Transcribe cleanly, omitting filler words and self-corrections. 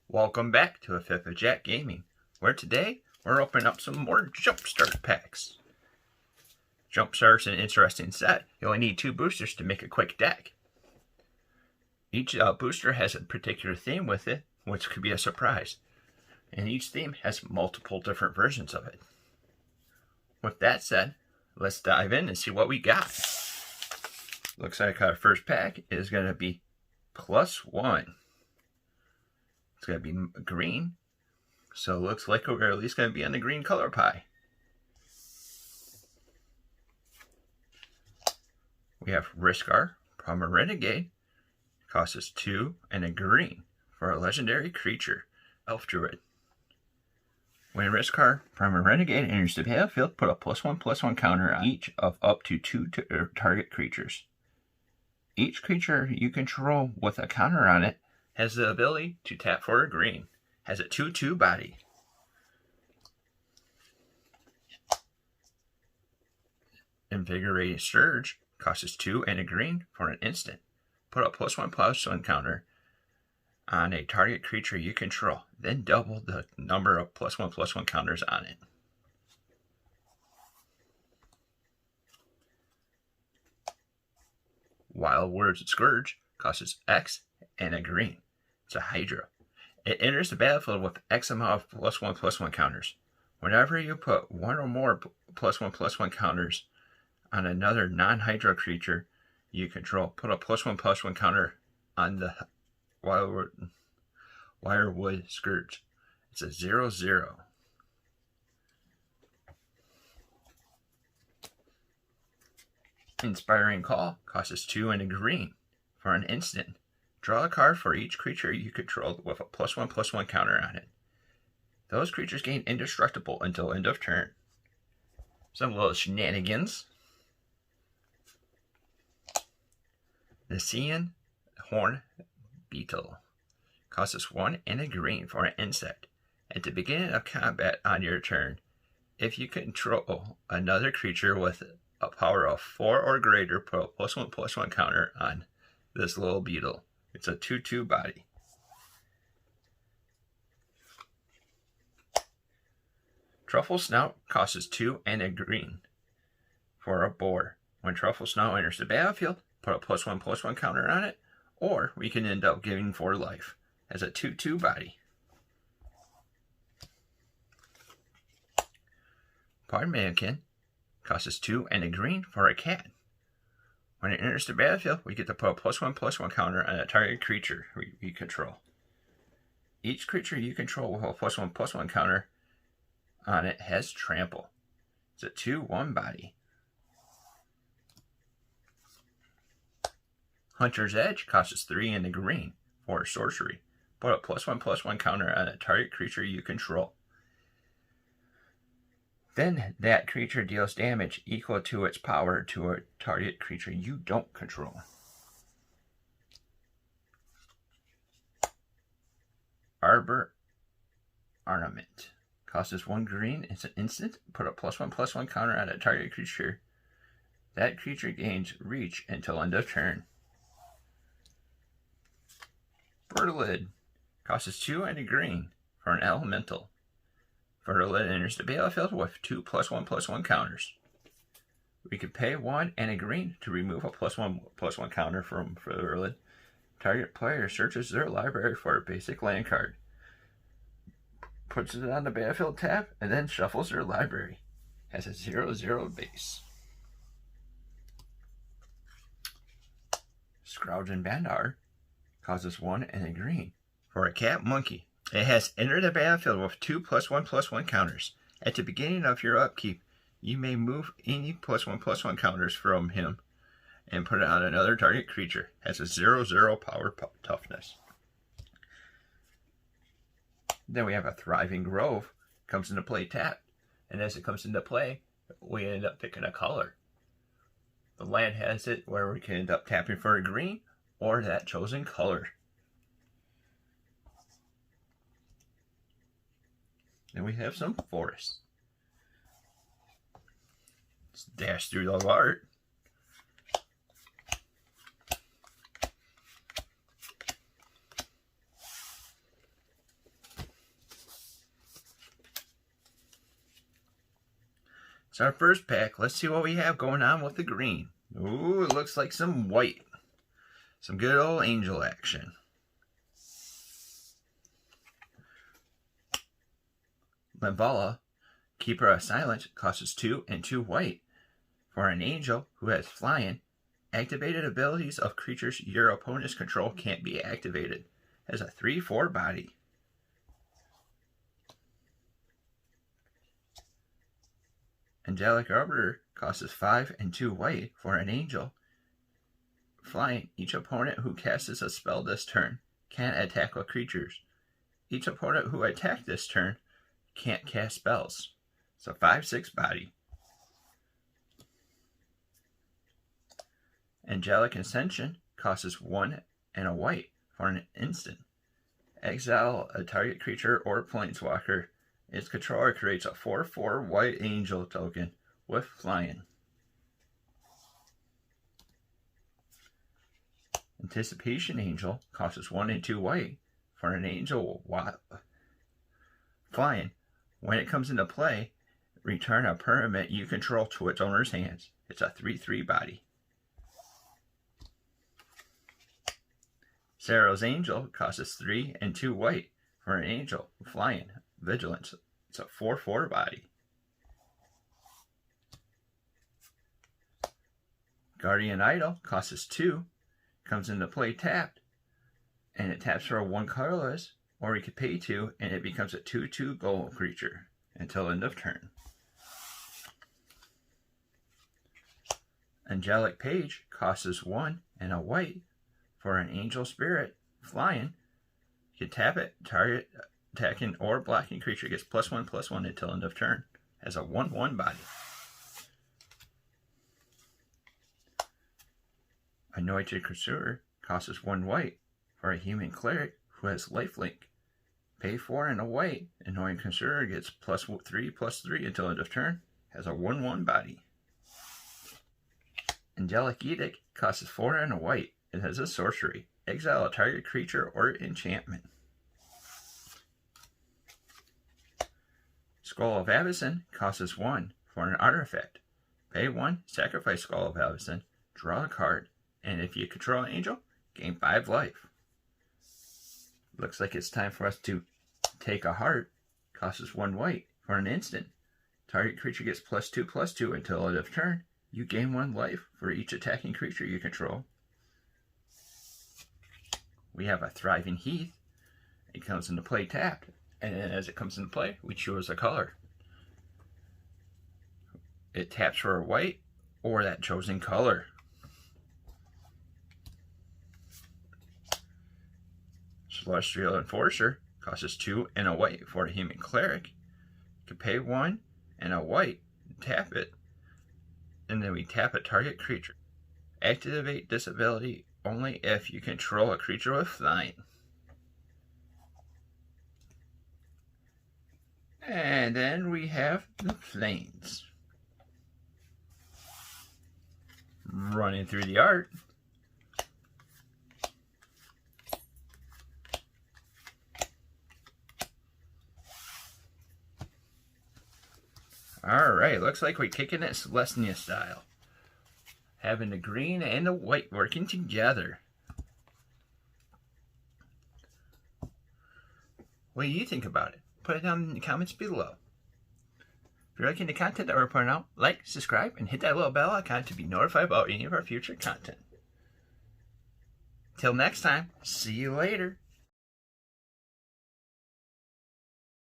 Welcome back to A Fifth of Jack Gaming, where today we're opening up some more Jumpstart packs. Jumpstart's an interesting set. You only need 2 boosters to make a quick deck. Each booster has a particular theme with it, which could be a surprise. And each theme has multiple different versions of it. With that said, let's dive in and see what we got. Looks like our first pack is going to be +1. It's going to be green, so it looks like we're at least going to be on the green color pie. We have Riskar, Primal Renegade, costs us 2 and a green for a legendary creature, Elf Druid. When Riskar, Primal Renegade enters the battlefield, put a +1/+1 counter on each of up to 2 target creatures. Each creature you control with a counter on it has the ability to tap for a green. Has a 2/2 body. Invigorating Surge costs us 2 and a green for an instant. Put a +1/+1 counter on a target creature you control, then double the number of +1/+1 counters on it. Wildwood Scourge costs us X and a green. It's a Hydra. It enters the battlefield with X amount of +1/+1 counters. Whenever you put 1 or more +1/+1 counters on another non-Hydra creature you control, put a +1/+1 counter on the Wildwood Scourge. It's a 0/0. Inspiring Call costs us 2 and a green for an instant. Draw a card for each creature you control with a +1/+1 counter on it. Those creatures gain indestructible until end of turn. Some little shenanigans. The Nesean Horn Beetle costs us 1 and a green for an insect. At the beginning of combat on your turn, if you control another creature with a power of 4 or greater, put a +1/+1 counter on this little beetle. It's a 2/2 body. Truffle Snout costs us 2 and a green for a boar. When Truffle Snout enters the battlefield, put a +1/+1 counter on it, or we can end up giving 4 life. As a 2/2 body. Pod Mannequin costs us 2 and a green for a cat. When it enters the battlefield, we get to put a +1/+1 counter on a target creature we control. Each creature you control with a +1/+1 counter on it has Trample. It's a 2/1 body. Hunter's Edge costs us 3 and a green for a sorcery. Put a +1/+1 counter on a target creature you control. Then that creature deals damage equal to its power to a target creature you don't control. Arbor Ornament costs us 1 green. It's an instant. Put a +1/+1 counter on a target creature. That creature gains reach until end of turn. Vertilid costs us 2 and a green for an elemental. Vertilid enters the battlefield with 2 +1/+1 counters. We could pay 1 and a green to remove a +1/+1 counter from Vertilid. Target player searches their library for a basic land card, puts it on the battlefield tab, and then shuffles their library. Has a 0/0 base. Scrounging Bandar costs us 1 and a green for a cat monkey. It has entered the battlefield with 2 +1/+1 counters. At the beginning of your upkeep, you may move any +1/+1 counters from him and put it on another target creature. Has a 0/0 power toughness. Then we have a Thriving Grove. Comes into play tapped. And as it comes into play, we end up picking a color. The land has it where we can end up tapping for a green or that chosen color. Then we have some forests. Let's dash through the art. It's our first pack. Let's see what we have going on with the green. Ooh, it looks like some white. Some good old angel action. Linvala, Keeper of Silence, costs 2 and 2 white. For an angel who has flying, activated abilities of creatures your opponents control can't be activated. Has a 3/4 body. Angelic Arbiter costs 5 and 2 white. For an angel flying, each opponent who casts a spell this turn can't attack with creatures. Each opponent who attacked this turn can't cast spells. It's a 5/6 body. Angelic Ascension costs 1 and a white. For an instant, exile a target creature or planeswalker. Its controller creates a 4/4 white angel token with flying. Anticipation Angel costs 1 and 2 white. For an angel flying, when it comes into play, return a permanent you control to its owner's hands. It's a 3/3 body. Saros Angel costs 3 and 2 white. For an angel flying, Vigilance. It's a 4/4 body. Guardian Idol costs 2. Comes into play tapped. And it taps for a 1 colorless, or you could pay 2 and it becomes a 2/2 golem creature until end of turn. Angelic Page costs 1 and a white. For an angel spirit flying, you can tap it, target attacking or blocking creature gets +1/+1 until end of turn. Has a 1/1 body. Anointed Pursuer costs 1 white. For a human cleric who has lifelink, pay 4 and a white. Anointed Pursuer gets +3/+3 until end of turn. Has a 1/1 body. Angelic Edict costs 4 and a white. It has a sorcery. Exile a target creature or enchantment. Skull of Avacyn costs 1 for an artifact. Pay 1, sacrifice Skull of Avacyn, draw a card, and if you control an angel, gain 5 life. Looks like it's time for us to take a heart. Costs 1 white. For an instant, target creature gets +2/+2 until end of turn. You gain 1 life for each attacking creature you control. We have a Thriving Heath. It comes into play tapped, and as it comes into play, we choose a color. It taps for a white or that chosen color. Celestial Enforcer costs 2 and a white. For a human cleric, you can pay 1 and a white, tap it, and then we tap a target creature. Activate this ability only if you control a creature with flying. And then we have the Plains. Running through the art. Alright, looks like we're kicking it Celestia style. Having the green and the white working together. What do you think about it? Put it down in the comments below. If you're liking the content that we're putting out, like, subscribe, and hit that little bell icon to be notified about any of our future content. Till next time, see you later.